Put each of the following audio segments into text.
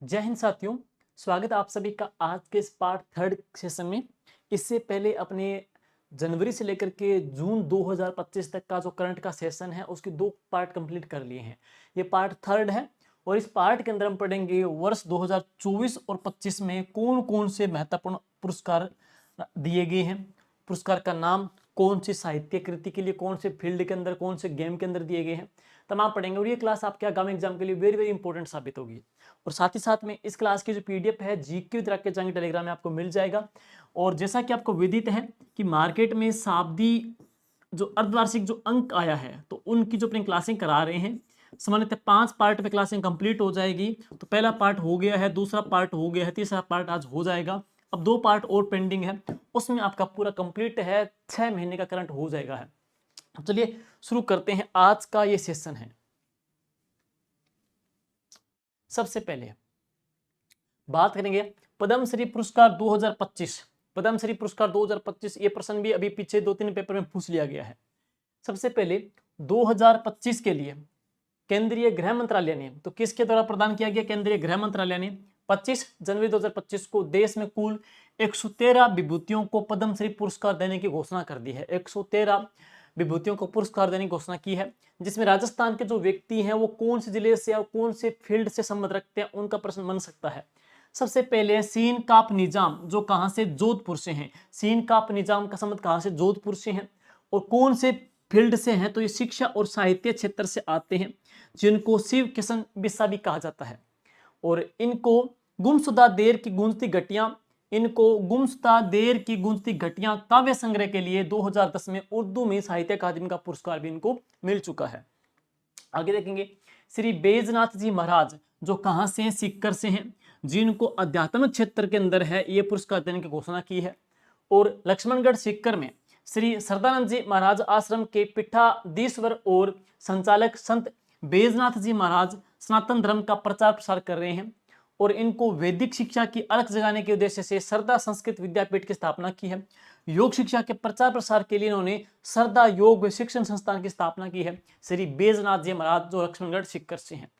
जय हिंद साथियों। स्वागत है आप सभी का आज के इस पार्ट थर्ड सेशन में। इससे पहले अपने जनवरी से लेकर के जून 2025 तक का जो करंट का सेशन है उसके 2 पार्ट कंप्लीट कर लिए हैं। ये पार्ट थर्ड है और इस पार्ट के अंदर हम पढ़ेंगे वर्ष 2024 और 25 में कौन कौन से महत्वपूर्ण पुरस्कार दिए गए हैं। पुरस्कार का नाम, कौन सी साहित्य कृति के लिए, कौन से फील्ड के अंदर, कौन से गेम के अंदर दिए गए हैं, तमाम पढ़ेंगे। और ये क्लास आपके आगामी एग्जाम के लिए वेरी वेरी इंपॉर्टेंट साबित होगी। और साथ ही साथ में इस क्लास की जो पीडीएफ है जीके विद राकेश जांगी टेलीग्राम में आपको मिल जाएगा। और जैसा कि आपको विदित है कि मार्केट में शाब्दी जो अर्धवार्षिक जो अंक आया है तो उनकी जो अपनी क्लासिंग करा रहे हैं, सामान्यतः 5 पार्ट में क्लासिंग कंप्लीट हो जाएगी। तो पहला पार्ट हो गया है, दूसरा पार्ट हो गया है, तीसरा पार्ट आज हो जाएगा। अब 2 पार्ट और पेंडिंग है, उसमें आपका पूरा कंप्लीट है, 6 महीने का करंट हो जाएगा है। चलिए शुरू करते हैं। आज का ये सेशन है। सबसे पहले बात करेंगे पद्मश्री पुरस्कार 2025। पद्मश्री पुरस्कार 2025 ये प्रश्न भी अभी पीछे 2-3 पेपर में पूछ लिया गया है। सबसे पहले 2025 के लिए केंद्रीय गृह मंत्रालय ने, तो किसके द्वारा प्रदान किया गया? केंद्रीय गृह मंत्रालय ने 25 जनवरी 2025 को देश में कुल 113 विभूतियों को पद्मश्री पुरस्कार देने की घोषणा कर दी है। 113 विभूतियों को पुरस्कार देने की घोषणा की है, जिसमें राजस्थान के जो व्यक्ति हैं वो कौन से जिले से और कौन से फील्ड से संबंध रखते हैं उनका प्रश्न बन सकता है। सबसे पहले सीन काप निजाम, जो कहां से? जोधपुर से हैं। सीन काप निजाम का संबंध कहां से? जोधपुर से हैं। और कौन से फील्ड से हैं? तो ये शिक्षा और साहित्य क्षेत्र से आते हैं, जिनको शिव किशन बिस्सा भी कहा जाता है। और इनको गुमशुदा देर की गूंजती घटियां, काव्य संग्रह के लिए 2010 में उर्दू में साहित्य अकादमी का पुरस्कार भी इनको मिल चुका है। आगे देखेंगे श्री बैजनाथ जी महाराज, जो कहां से हैं? सीकर से हैं, जिनको अध्यात्म क्षेत्र के अंदर है ये पुरस्कार देने की घोषणा की है। और लक्ष्मणगढ़ सीकर में श्री सरदानंद जी महाराज आश्रम के पीठाधीश्वर और संचालक संत बैजनाथ जी महाराज सनातन धर्म का प्रचार प्रसार कर रहे हैं। और इनको वैदिक शिक्षा की अलख जगाने के उद्देश्य से सरदा संस्कृत विद्यापीठ की स्थापना की है। योग शिक्षा के प्रचार प्रसार के लिए इन्होंने सरदा योग शिक्षण संस्थान की स्थापना की है, श्री बैजनाथ जी महाराज, जो लक्ष्मणगढ़ सीकर से हैं।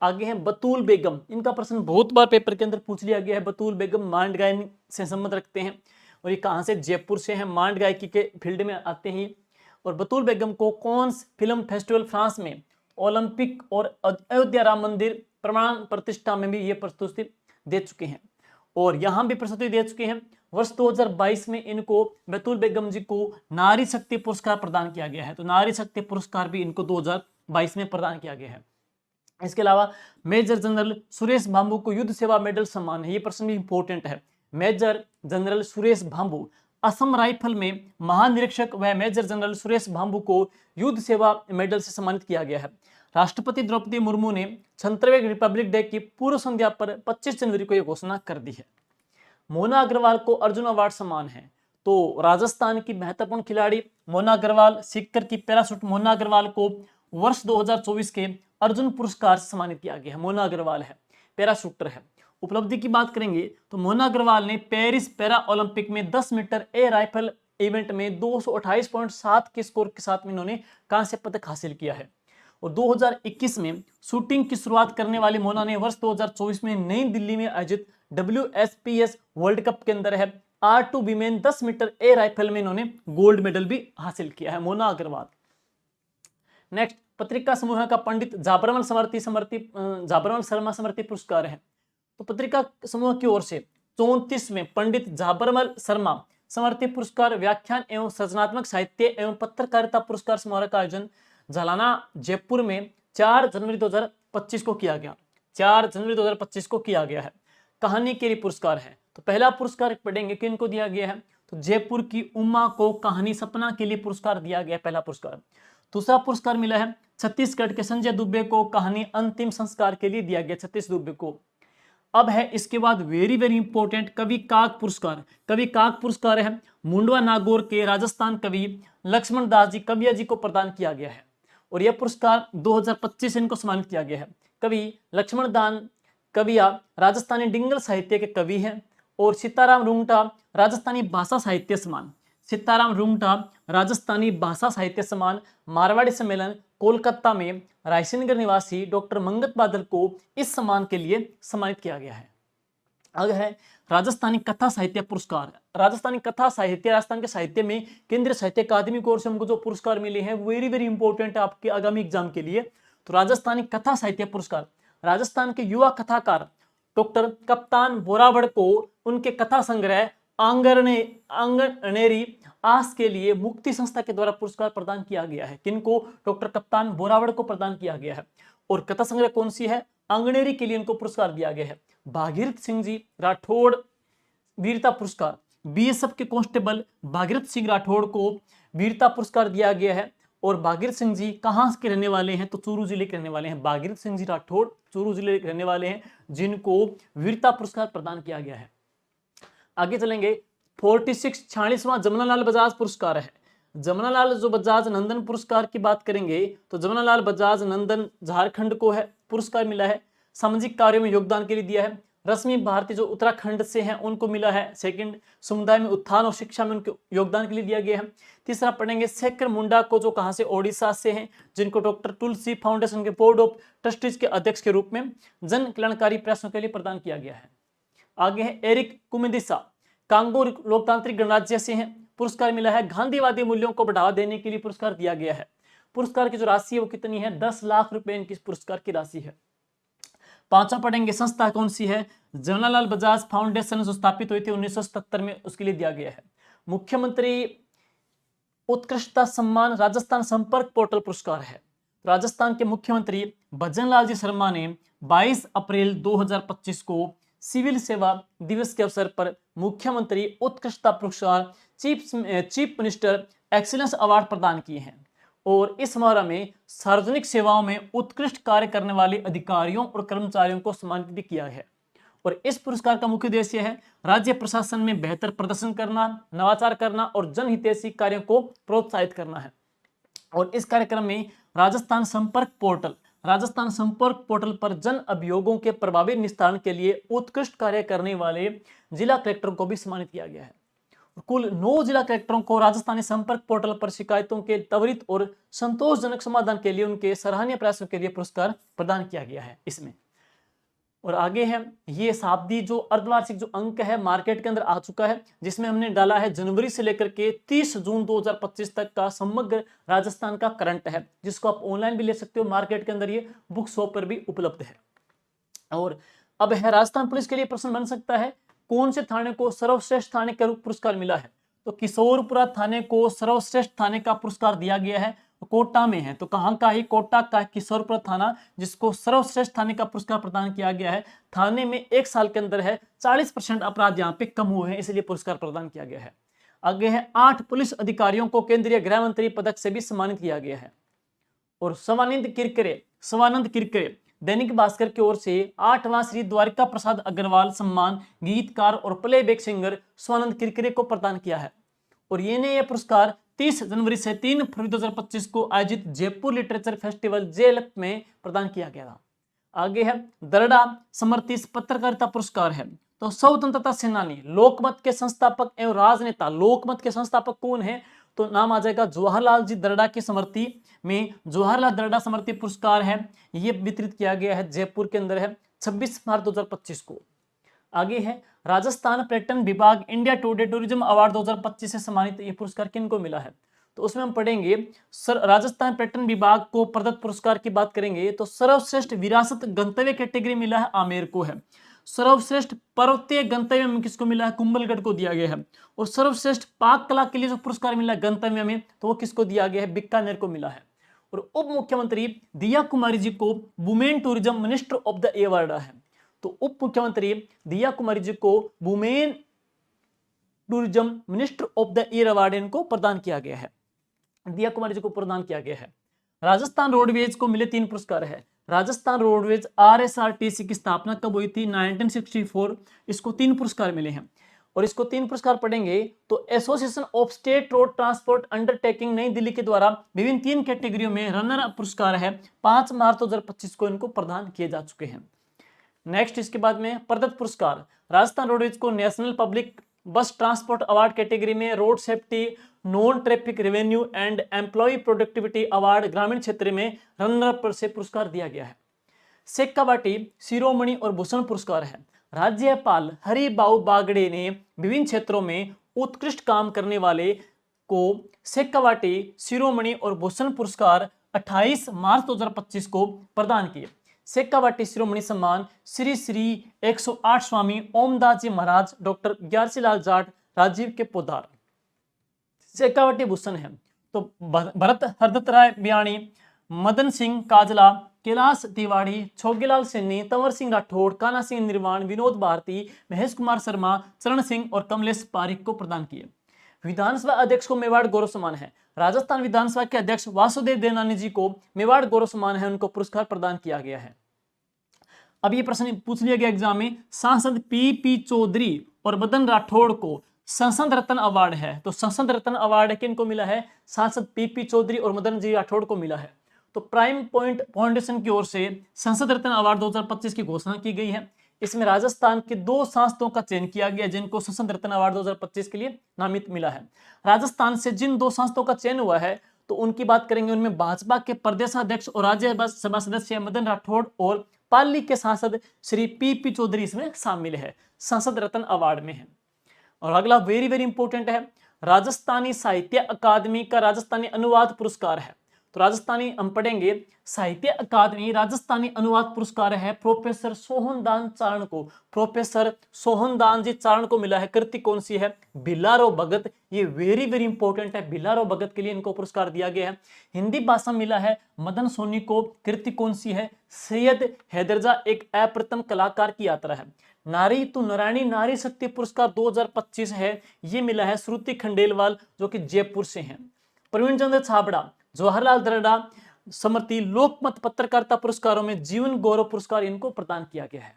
आगे हैं बतूल बेगम। इनका प्रश्न बहुत बार पेपर के अंदर पूछ लिया गया है। बतूल बेगम मांड गायन से संबंध रखते हैं और ये कहां से? जयपुर से हैं, मांड गायकी के फील्ड में आते हैं। और बतूल बेगम को कॉन्स फिल्म फेस्टिवल फ्रांस में ओलंपिक और अयोध्या राम मंदिर प्रमाण प्रतिष्ठा में भी ये प्रस्तुति दे चुके हैं और यहां भी प्रस्तुति दे चुके हैं। वर्ष 2022 में इनको बतूल बेगम जी को नारी शक्ति पुरस्कार प्रदान किया गया है। तो नारी शक्ति पुरस्कार भी इनको 2022 में प्रदान किया गया है। इसके अलावा मेजर जनरल सुरेश भांबू को युद्ध सेवा मेडल सम्मान है। ये प्रश्न भी इंपॉर्टेंट है। Major general Suresh Bhambu, Assam rifle में महानिरीक्षक व मेजर जनरल सुरेश भांबू को युद्ध सेवा मेडल से सम्मानित किया गया है। राष्ट्रपति द्रौपदी मुर्मू ने 76वें रिपब्लिक डे की पूर्व संध्या पर 25 जनवरी को यह घोषणा कर दी है। मोना अग्रवाल को अर्जुन अवार्ड सम्मान है। तो राजस्थान की महत्वपूर्ण खिलाड़ी मोना अग्रवाल, सीकर की पैराशूट मोना अग्रवाल को वर्ष 2024 के अर्जुन पुरस्कार से सम्मानित किया गया है। मोना अग्रवाल है, पैराशूटर है। उपलब्धि की बात करेंगे तो मोना अग्रवाल ने पेरिस पैरा ओलंपिक में 10 मीटर एयर राइफल इवेंट में 228.7 के स्कोर के साथ में इन्होंने कांस्य पदक हासिल किया है। और 2021 में शूटिंग की शुरुआत करने वाली मोना ने वर्ष 2024 में नई दिल्ली में आयोजित WSPS वर्ल्ड कप के अंदर है R2 women 10 metre air rifle में इन्होंने गोल्ड मेडल भी हासिल किया है, मोना अग्रवाल। नेक्स्ट, पत्रिका समूह का पंडित जाबरमल शर्मा स्मृति पुरस्कार है। तो पत्रिका समूह की ओर से 34वें पंडित जाबरमल शर्मा स्मृति पुरस्कार व्याख्यान एवं सृजनात्मक साहित्य एवं पत्रकारिता पुरस्कार समारोह का आयोजन जालाना जयपुर में 4 जनवरी 2025 को किया गया। 4 जनवरी 2025 को किया गया है। कहानी के लिए पुरस्कार है। तो पहला पुरस्कार पढ़ेंगे कि इनको दिया गया है, तो जयपुर की उमा को कहानी सपना के लिए पुरस्कार दिया गया, पहला पुरस्कार। दूसरा पुरस्कार मिला है छत्तीसगढ़ के संजय दुबे को कहानी अंतिम संस्कार के लिए दिया गया, छत्तीस दुबे को। अब है इसके बाद वेरी वेरी इंपॉर्टेंट कवि काक पुरस्कार। कवि काक पुरस्कार है मुंडवा नागौर के राजस्थान कवि लक्ष्मण दास जी कविया जी को प्रदान किया गया है और यह पुरस्कार 2025 इनको सम्मानित किया गया है। कवि लक्ष्मण दान कविया राजस्थानी डिंगल साहित्य के कवि हैं। और सीताराम रुंगटा राजस्थानी भाषा साहित्य सम्मान, सीताराम रुंगटा राजस्थानी भाषा साहित्य सम्मान मारवाड़ी सम्मेलन कोलकाता में रायसेनगर निवासी डॉक्टर मंगत बादल को इस सम्मान के लिए सम्मानित किया गया है। आगे है राजस्थानी कथा साहित्य पुरस्कार। राजस्थानी कथा साहित्य, राजस्थान के साहित्य में केंद्रीय साहित्य अकादमी की ओर से हमको जो पुरस्कार मिले हैं वेरी वेरी इंपॉर्टेंट है आपके आगामी एग्जाम के लिए। तो राजस्थानी कथा साहित्य पुरस्कार राजस्थान के युवा कथाकार डॉक्टर कप्तान बोरावड़ को उनके कथा संग्रह आंगनेरी आस के लिए मुक्ति संस्था के द्वारा पुरस्कार प्रदान किया गया है। किनको? डॉक्टर कप्तान बोरावड़ को प्रदान किया गया है। और कथा संग्रह कौन सी है? आंगनेरी के लिए इनको पुरस्कार दिया गया है। भागीरथ सिंह जी राठौड़ वीरता पुरस्कार, बीएसएफ के कांस्टेबल भागीरथ सिंह राठौड़ को वीरता पुरस्कार दिया गया है। और भागीरथ सिंह जी कहाँ के रहने वाले हैं? तो चूरू जिले के रहने वाले हैं। भागीरथ सिंह जी राठौड़ चूरू जिले के रहने वाले हैं जिनको वीरता पुरस्कार प्रदान किया गया है। आगे चलेंगे 46वां जमनालाल बजाज पुरस्कार है। जमनालाल जो बजाज नंदन पुरस्कार की बात करेंगे तो जमनालाल बजाज नंदन झारखंड को है पुरस्कार मिला है। सामाजिक कार्यों में योगदान के लिए दिया है। रश्मि भारती जो उत्तराखंड से हैं उनको मिला है। सेकंड, समुदाय में उत्थान और शिक्षा में उनके योगदान के लिए दिया गया है। तीसरा पढ़ेंगे शेखर मुंडा को जो कहां से? ओडिशा से हैं, जिनको डॉक्टर तुलसी फाउंडेशन के बोर्ड ऑफ ट्रस्टीज के अध्यक्ष के रूप में जन कल्याणकारी प्रयासों के लिए प्रदान किया गया है। आगे है एरिक कुमेदिसा कांगो लोकतांत्रिक गणराज्य से हैं, पुरस्कार मिला है। गांधीवादी मूल्यों को बढ़ावा देने के लिए पुरस्कार दिया गया है। पुरस्कार की जो राशि है वो कितनी है? 10 लाख रुपए इनकी पुरस्कार की राशि है। पांचवा पढ़ेंगे संस्था कौन सी है? जवाहरलाल बजाज फाउंडेशन जो स्थापित हुई थी 1977 में, उसके लिए दिया गया है। मुख्यमंत्री उत्कृष्टता सम्मान राजस्थान संपर्क पोर्टल पुरस्कार है। राजस्थान के मुख्यमंत्री भजनलाल जी शर्मा ने 22 अप्रैल 2025 को सिविल सेवा दिवस के अवसर पर मुख्यमंत्री उत्कृष्टता पुरस्कार चीफ मिनिस्टर एक्सीलेंस अवार्ड प्रदान किए हैं। और इस समारोह में सार्वजनिक सेवाओं में उत्कृष्ट कार्य करने वाले अधिकारियों और कर्मचारियों को सम्मानित भी किया है। और इस पुरस्कार का मुख्य उद्देश्य है राज्य प्रशासन में बेहतर प्रदर्शन करना, नवाचार करना और जनहितैषी कार्यों को प्रोत्साहित करना है। और इस कार्यक्रम में राजस्थान संपर्क पोर्टल पर जन अभियोगों के प्रभावी निस्तारण के लिए उत्कृष्ट कार्य करने वाले जिला कलेक्टरों को भी सम्मानित किया गया है। कुल 9 जिला कलेक्टरों को राजस्थानी संपर्क पोर्टल पर शिकायतों के त्वरित और संतोषजनक समाधान के लिए उनके सराहनीय प्रयासों के लिए पुरस्कार प्रदान किया गया है इसमें। और आगे है ये शाब्दी जो अर्धवार्षिक जो अंक है मार्केट के अंदर आ चुका है, जिसमें हमने डाला है जनवरी से लेकर के 30 जून 2025 तक का समग्र राजस्थान का करंट है, जिसको आप ऑनलाइन भी ले सकते हो। मार्केट के अंदर ये बुक शॉप पर भी उपलब्ध है। और अब है राजस्थान पुलिस के लिए प्रश्न बन सकता है कौन से थाने को सर्वश्रेष्ठ थाने का पुरस्कार मिला है? तो किशोरपुरा थाने को सर्वश्रेष्ठ थाने का पुरस्कार दिया गया है, कोटा में है। तो कहां का? ही कोटा का किशोरपुरा थाना, जिसको सर्वश्रेष्ठ थाने का पुरस्कार प्रदान किया गया है। थाने में 1 साल के अंदर है 40% अपराध यहाँ पे कम हुए हैं, इसलिए पुरस्कार प्रदान किया गया है। आगे है 8 पुलिस अधिकारियों को केंद्रीय गृह मंत्री पदक से भी सम्मानित किया गया है। और स्वानंद किरकिरे दैनिक भास्कर की ओर से 8वां श्री द्वारिका प्रसाद अग्रवाल सम्मान गीतकार और प्लेबैक सिंगर स्वानंद किरकिरे को प्रदान किया है। और ये पुरस्कार 30 जनवरी से 3 फरवरी 2025 को आयोजित जयपुर लिटरेचर फेस्टिवल जेएलएफ में प्रदान किया गया था। आगे है दरडा समर्थित पत्रकारिता पुरस्कार है। तो स्वतंत्रता सेनानी, लोकमत के संस्थापक एवं राजनेता, लोकमत के संस्थापक कौन है? तो नाम आ जाएगा जवाहरलाल जी दरडा की स्मृति में जवाहरलाल दरडा स्मृति पुरस्कार है, ये वितरित किया गया है, जयपुर के अंदर है 26 मार्च 2025 को। आगे है राजस्थान पर्यटन विभाग इंडिया टुडे टूरिज्म अवार्ड 2025 से सम्मानित ये पुरस्कार किनको मिला है? तो उसमें हम पढ़ेंगे राजस्थान पर्यटन विभाग को प्रदत्त पुरस्कार की बात करेंगे तो सर्वश्रेष्ठ विरासत गंतव्य कैटेगरी मिला है आमेर को है। सर्वश्रेष्ठ पर्वतीय गंतव्य में किसको मिला है? कुंभलगढ़ को दिया गया है। और सर्वश्रेष्ठ पाक कला के लिए जो पुरस्कार मिला है गंतव्य में, तो वो किसको दिया गया है? बीकानेर को मिला है। और उप मुख्यमंत्री दिया कुमारी जी को women tourism minister of the year award है। तो उप मुख्यमंत्री दिया कुमारी जी को women tourism minister of the year award इनको प्रदान किया गया है, दिया कुमारी जी को प्रदान किया गया है। राजस्थान रोडवेज को मिले 3 पुरस्कार है। राजस्थान रोडवेज RSRTC की स्थापना कब हुई थी? 1964। इसको 3 पुरस्कार मिले हैं। और इसको 3 पुरस्कार पढ़ेंगे तो association of state road transport undertaking नई दिल्ली के द्वारा विभिन्न 3 कैटेगरियों में रनर अप पुरस्कार है 5 मार्च 2025 को इनको प्रदान किए जा चुके हैं। नेक्स्ट इसके बाद में प्रदत्त पुरस्कार, राजस्थान रोडवेज को national public bus transport award category में road safety, non traffic revenue and employ productivity award ग्रामीण क्षेत्र में रनर अप से पुरस्कार दिया गया है। शेखावाटी शिरोमणि और भूषण पुरस्कार है। राज्यपाल हरिबाऊ बागड़े ने विभिन्न क्षेत्रों में उत्कृष्ट काम करने वाले को शेखावाटी शिरोमणि और भूषण पुरस्कार 28 मार्च 2025 को प्रदान किए। शेखावाटी शिरोमणि सम्मान श्री श्री 108 स्वामी ओमदास जी महाराज, डॉक्टर ग्यारसीलाल जाट, राजीव के पोदार। शेखावाटी भूषण है तो भरत हरदत्त राय बियाणी, मदन सिंह काजला, कैलाश तिवाड़ी, छोगेलाल सैनी, तंवर सिंह राठौड़, कान्हा सिंह निर्वाण, विनोद भारती, महेश कुमार शर्मा, चरण सिंह और कमलेश पारिक को प्रदान किए। विधानसभा अध्यक्ष को मेवाड़ गौरव सम्मान है। राजस्थान विधानसभा के अध्यक्ष वासुदेव देवनानी जी को मेवाड़ गौरव सम्मान है, उनको पुरस्कार प्रदान किया गया है। अब ये प्रश्न पूछ लिया गया एग्जाम में, सांसद पी चौधरी और मदन राठौड़ को संसद रत्न अवार्ड है, तो संसद रत्न अवार्ड किनको मिला है? सांसद पी चौधरी और मदन जी राठौड़ को मिला है। तो प्राइम पॉइंट फाउंडेशन की ओर से संसद रत्न अवार्ड 2025 की घोषणा की गई है। इसमें राजस्थान के 2 सांसदों का चयन किया गया जिनको संसद रत्न अवार्ड 2025 के लिए नामित मिला है। राजस्थान से जिन 2 सांसदों का चयन हुआ है तो उनकी बात करेंगे, उनमें भाजपा के प्रदेशाध्यक्ष और राज्यसभा सदस्य मदन राठौड़ और पाली के सांसद श्री पी चौधरी इसमें शामिल है, संसद रत्न अवार्ड में है। और अगला वेरी वेरी इंपॉर्टेंट है, राजस्थानी साहित्य अकादमी का राजस्थानी अनुवाद पुरस्कार है। तो राजस्थानी हम पढ़ेंगे, साहित्य अकादमी राजस्थानी अनुवाद पुरस्कार है प्रोफेसर सोहनदान चारण को। प्रोफेसर सोहनदान जी चारण को मिला है। कृति कौन सी है? बिलारो भगत। ये वेरी वेरी इंपॉर्टेंट है, बिलारो भगत के लिए इनको पुरस्कार दिया गया है। हिंदी भाषा मिला है मदन सोनी को। कृति कौन सी है? सैयद हैदरजा एक अप्रतिम कलाकार की यात्रा है। नारी तो नारायणी नारी शक्ति पुरस्कार 2025 है, ये मिला है श्रुति खंडेलवाल जो कि जयपुर से हैं। प्रवीण चंद्र छाबड़ा, जवाहरलाल दरड़ा समृति लोकमत पत्रकारिता पुरस्कारों में जीवन गौरव पुरस्कार इनको प्रदान किया गया है।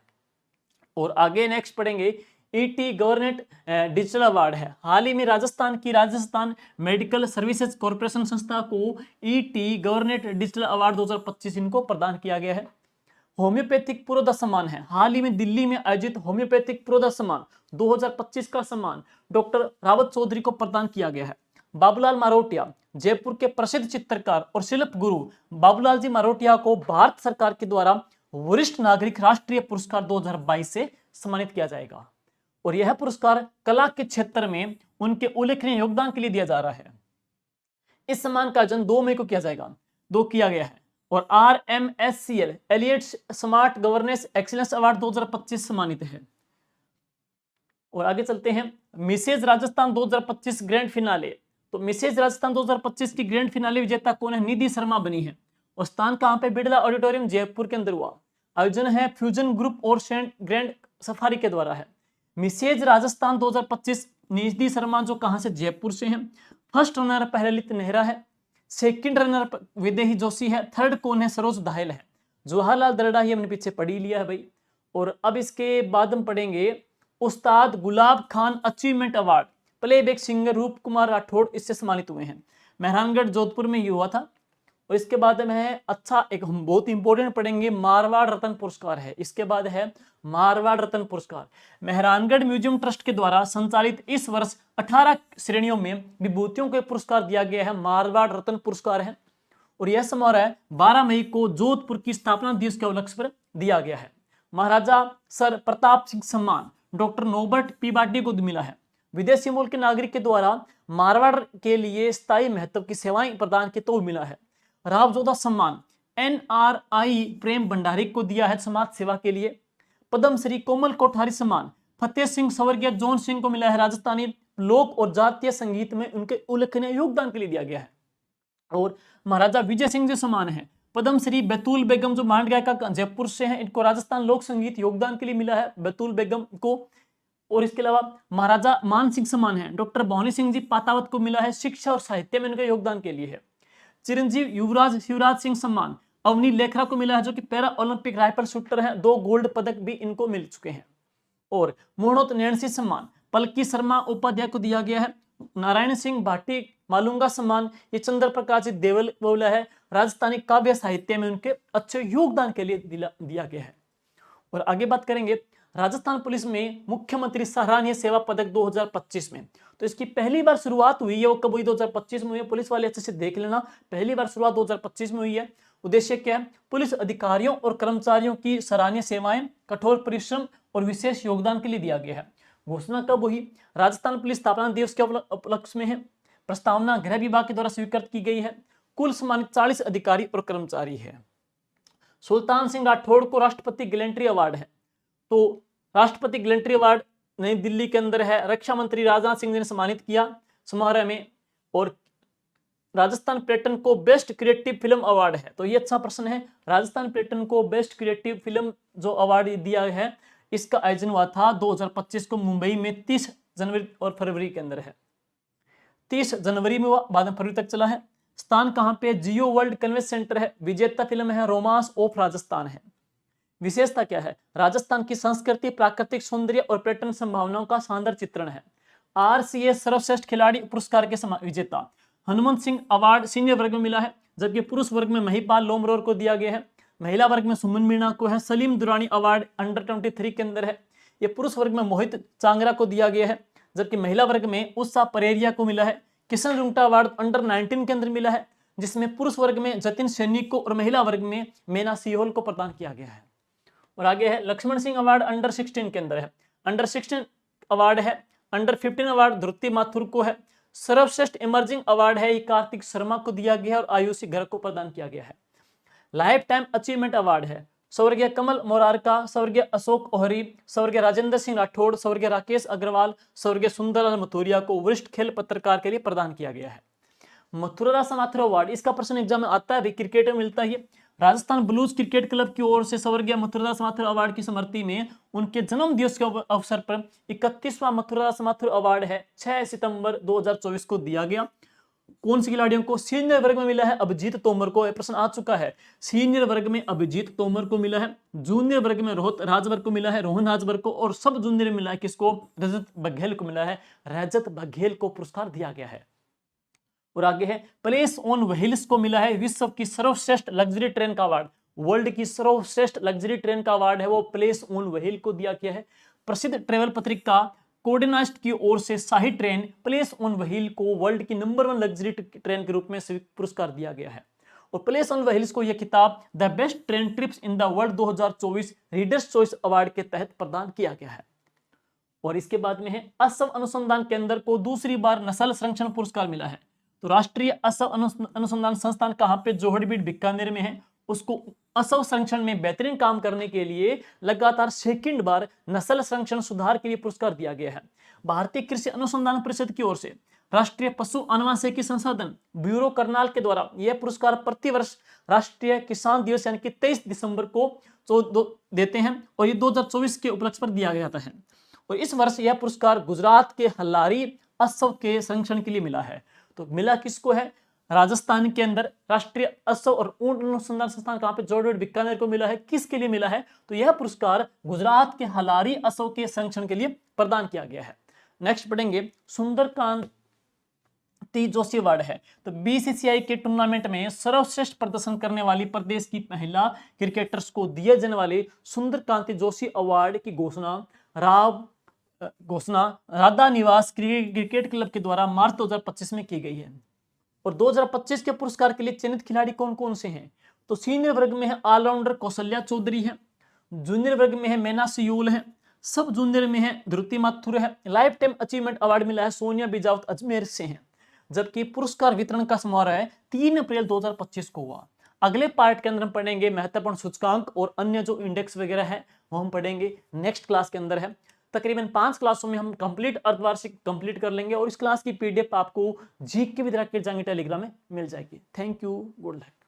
और आगे नेक्स्ट पढ़ेंगे, ईटी गवर्नमेंट डिजिटल अवार्ड है। हाल ही में राजस्थान मेडिकल सर्विसेज कॉर्पोरेशन संस्था को ईटी गवर्नमेंट डिजिटल अवार्ड 2025 इनको प्रदान किया गया है। होम्योपैथिक पुरोधा सम्मान है। हाल ही में दिल्ली में आयोजित होम्योपैथिक पुरोधा सम्मान 2025 का सम्मान डॉक्टर रावत चौधरी को प्रदान किया गया है। बाबूलाल मारोटिया, जयपुर के प्रसिद्ध चित्रकार और शिल्प गुरु बाबूलाल जी मारोटिया को भारत सरकार के द्वारा वरिष्ठ नागरिक राष्ट्रीय पुरस्कार 2022 से सम्मानित किया जाएगा। और यह पुरस्कार कला के क्षेत्र में उनके उल्लेखनीय योगदान के लिए दिया जा रहा है। इस सम्मान का आयोजन 2 मई को किया जाएगा, 2 किया गया है। और RMSCL Elets smart governance excellence award 2025 सम्मानित है। और आगे चलते हैं, मिसेज राजस्थान 2025 ग्रैंड फिनाले। तो मिसेज राजस्थान 2025 की ग्रैंड फिनाले विजेता कौन है? निधि शर्मा बनी है। और स्थान कहां पे? बिड़ला ऑडिटोरियम जयपुर के अंदर हुआ। आयोजन है फ्यूजन ग्रुप और सेंट ग्रैंड सफारी के द्वारा है। मिसेज राजस्थान 2025 निधि शर्मा जो कहां से? जयपुर से हैं। फर्स्ट रनर पहललित नेहरा है। सेकंड रनर विदेही जोशी है। थर्ड कौन है? सरोज दाहिल है। जवाहरलाल दरड़ा ही हमने पीछे पढ़ी लिया है भाई। और अब इसके बाद हम पढ़ेंगे Ustad Gulab Khan achievement award. Playback singer Roop Kumar Rathore इससे सम्मानित हुए हैं। मेहरानगढ़ जोधपुर में ये हुआ था। और इसके बाद में है एक हम बहुत इंपॉर्टेंट पढ़ेंगे, मारवाड़ रत्न पुरस्कार है। इसके बाद है मारवाड़ रत्न पुरस्कार। मेहरानगढ़ म्यूजियम ट्रस्ट के द्वारा संचालित इस वर्ष 18 श्रेणियों में विभूतियों के पुरस्कार दिया गया है, मारवाड़ रत्न पुरस्कार है। और यह समारोह 12 मई को जोधपुर की स्थापना दिवस के उपलक्ष्य पर दिया गया है। महाराजा सर प्रताप सिंह सम्मान डॉक्टर नॉबर्ट पीबाडी को मिला है। विदेशी मूल के नागरिक के द्वारा मारवाड़ के लिए स्थायी महत्व की सेवाएं प्रदान की तो मिला है। रावजोधा सम्मान NRI प्रेम भंडारी को दिया है समाज सेवा के लिए। पद्मश्री कोमल कोठारी सम्मान फतेह सिंह स्वर्गीय जॉन सिंह को मिला है। राजस्थानी लोक और जातीय संगीत में उनके उल्लेखनीय योगदान के लिए दिया गया है। और महाराजा विजय सिंह जी सम्मान है। पद्मश्री बैतूल बेगम जो मांड गायिका जयपुर से हैं, इनको राजस्थान लोक संगीत योगदान के लिए मिला है, बैतूल बेगम को। और इसके अलावा महाराजा मान सिंह सम्मान है डॉक्टर भवानी सिंह जी पातावत को मिला है, शिक्षा और साहित्य में उनके योगदान के लिए है। चिरंजीव युवराज शिवराज सिंह सम्मान अवनी लेखरा को मिला है जो कि पैरा ओलंपिक राइफल शूटर हैं, 2 गोल्ड पदक भी इनको मिल चुके हैं। और मोहनोत नैणसी सम्मान पलकी शर्मा उपाध्याय को दिया गया है। नारायण सिंह भाटी मालूंगा सम्मान ये चंद्र प्रकाश जी देवल को मिला है, राजस्थानी काव्य साहित्य में उनके अच्छे योगदान के लिए दिया गया है। और आगे बात करेंगे, राजस्थान पुलिस में मुख्यमंत्री सराहनीय सेवा पदक 2025 में। तो इसकी पहली बार शुरुआत हुई है, वो कब हुई? 2025 में हुई है। पुलिस वाले अच्छे से देख लेना, पहली बार शुरुआत 2025 में हुई है। उद्देश्य क्या है? पुलिस अधिकारियों और कर्मचारियों की सराहनीय सेवाएं, कठोर परिश्रम और विशेष योगदान के लिए दिया गया है। घोषणा कब हुई? राजस्थान पुलिस स्थापना दिवस के उपलक्ष्य में है। प्रस्तावना गृह विभाग के द्वारा स्वीकृत की गई है। कुल सम्मानित 40 अधिकारी और कर्मचारी है। सुल्तान सिंह राठौड़ को राष्ट्रपति गैलेंट्री अवार्ड है। तो राष्ट्रपति गैलेंट्री अवार्ड नई दिल्ली के अंदर है। रक्षा मंत्री राजनाथ सिंह ने सम्मानित किया समारोह में। और राजस्थान पर्यटन को बेस्ट क्रिएटिव फिल्म अवार्ड है। तो ये अच्छा प्रश्न है। राजस्थान पर्यटन को बेस्ट क्रिएटिव फिल्म जो अवार्ड दिया है, इसका आयोजन हुआ था 2025 को मुंबई में 30 जनवरी और फरवरी के अंदर है। 30 जनवरी में हुआ, बाद में फरवरी तक चला है। स्थान कहाँ पे? जियो वर्ल्ड कन्वेंशन सेंटर है। विजेता फिल्म है रोमांस ऑफ राजस्थान है। विशेषता क्या है? राजस्थान की संस्कृति, प्राकृतिक सौंदर्य और पर्यटन संभावनाओं का शानदार चित्रण है। RCA सर्वश्रेष्ठ खिलाड़ी पुरस्कार के विजेता हनुमंत सिंह अवार्ड सीनियर वर्ग में मिला है, जबकि पुरुष वर्ग में महिपाल लोमरोर को दिया गया है। महिला वर्ग में सुमन मीणा को है। सलीम दुरानी अवार्ड अंडर 23 के अंदर है। ये पुरुष वर्ग में मोहित चांगरा को दिया गया है, जबकि महिला वर्ग में उषा परेरिया को मिला है। किशन रुंगटा अवार्ड अंडर 19 के अंदर मिला है, जिसमें पुरुष वर्ग में जतिन सैनिक को और महिला वर्ग में मेना सिहोल को प्रदान किया गया है। और आगे है लक्ष्मण सिंह अवार्ड अंडर 16 के अंदर है। अंडर 16 अवार्ड है। अंडर 15 अवार्ड ध्रुति माथुर को है। सर्वश्रेष्ठ इमर्जिंग अवार्ड है, कार्तिक शर्मा को दिया गया है और आयुषी घर को प्रदान किया गया है। लाइफ टाइम अचीवमेंट अवार्ड है स्वर्गीय कमल मोरारका, स्वर्गीय अशोक ओहरी, स्वर्गीय राजेंद्र सिंह राठौड़, स्वर्गीय राकेश अग्रवाल, स्वर्गीय सुंदरलाल मथुरिया को वरिष्ठ खेल पत्रकार के लिए प्रदान किया गया है। मथुरादास माथुर अवार्ड, इसका प्रश्न एग्जाम में आता है, क्रिकेट में मिलता है। राजस्थान ब्लूज क्रिकेट क्लब की ओर से स्वर्गीय मथुरादास माथुर अवार्ड की स्मृति में उनके जन्म दिवस के अवसर पर 31वां मथुरादास माथुर अवार्ड है 6 सितंबर 2024 को दिया गया। कौन से खिलाड़ियों को? सीनियर वर्ग में मिला है अभिजीत तोमर को। यह प्रश्न आ चुका है। सीनियर वर्ग में अभिजीत तोमर को मिला है। जूनियर वर्ग में रोहित राजभर को मिला है, रोहन राजभर को। और सब जूनियर में मिला है किसको? रजत बघेल को मिला है। रजत बघेल को पुरस्कार दिया गया है। और आगे है प्लेस ऑन व्हील्स को मिला है विश्व की सर्वश्रेष्ठ लग्जरी ट्रेन का अवार्ड। वर्ल्ड की सर्वश्रेष्ठ लग्जरी ट्रेन का अवार्ड है वो प्लेस ऑन व्हील को दिया गया है। प्रसिद्ध ट्रेवल पत्रिका कोऑर्डिनास्ट की ओर से शाही ट्रेन प्लेस ऑन व्हील को वर्ल्ड की नंबर 1 लग्जरी ट्रेन के रूप में पुरस्कार दिया गया है। और प्लेस ऑन व्हील्स को यह खिताब the best train trips in the world 2024 readers choice award के तहत प्रदान किया गया है। और इसके बाद में है असम अनुसंधान केंद्र को दूसरी बार नस्ल संरक्षण पुरस्कार मिला है। तो राष्ट्रीय असम अनुसंधान संस्थान कहाँ पे? जोहड़बीड़ बीकानेर में है। उसको असव संरक्षण में बेहतरीन काम करने के लिए लगातार सेकंड बार नस्ल संरक्षण सुधार के लिए पुरस्कार दिया गया है। भारतीय कृषि अनुसंधान परिषद की ओर से राष्ट्रीय पशु अनुवांशिकी संसाधन ब्यूरो करनाल के द्वारा यह पुरस्कार प्रतिवर्ष राष्ट्रीय किसान दिवस यानी कि 23 दिसंबर को देते हैं और ये 2024 के उपलक्ष्य पर दिया गया है। और इस वर्ष यह पुरस्कार गुजरात के हल्लारी असव के संरक्षण के लिए मिला है। तो मिला किसको है? राजस्थान के अंदर राष्ट्रीय असव और ऊंट अनुसंधान संस्थान कहां पे? जोड़बीड़ बीकानेर को मिला है। किसके लिए मिला है? तो यह पुरस्कार गुजरात के हलारी असव के संरक्षण के लिए प्रदान किया गया है। नेक्स्ट पढ़ेंगे सुंदरकांति जोशी अवार्ड है। तो BCCI के टूर्नामेंट में सर्वश्रेष्ठ प्रदर्शन करने वाली प्रदेश की महिला क्रिकेटर्स को दिए जाने वाले सुंदरकांति जोशी अवार्ड की घोषणा राधा निवास क्रिकेट क्लब के द्वारा मार्च 2025 में की गई है। और 2025 के पुरस्कार के लिए चयनित खिलाड़ी कौन कौन से हैं? तो सीनियर वर्ग में है ऑलराउंडर कौशल्या चौधरी है। जूनियर वर्ग में है मैना सियोल है। सब जूनियर में है ध्रुति माथुर है। लाइफ टाइम अचीवमेंट अवार्ड मिला है सोनिया बिजावत अजमेर से है। जबकि पुरस्कार वितरण का समारोह है 3 अप्रैल 2025 को हुआ। अगले पार्ट के अंदर हम पढ़ेंगे महत्वपूर्ण सूचकांक और अन्य जो इंडेक्स वगैरह है वो हम पढ़ेंगे नेक्स्ट क्लास के अंदर है। तकरीबन 5 क्लासों में हम कंप्लीट अर्धवार्षिक कंप्लीट कर लेंगे और इस क्लास की PDF आपको जीके विद राकेश जांगी टेलीग्राम में मिल जाएगी। Thank you, good luck.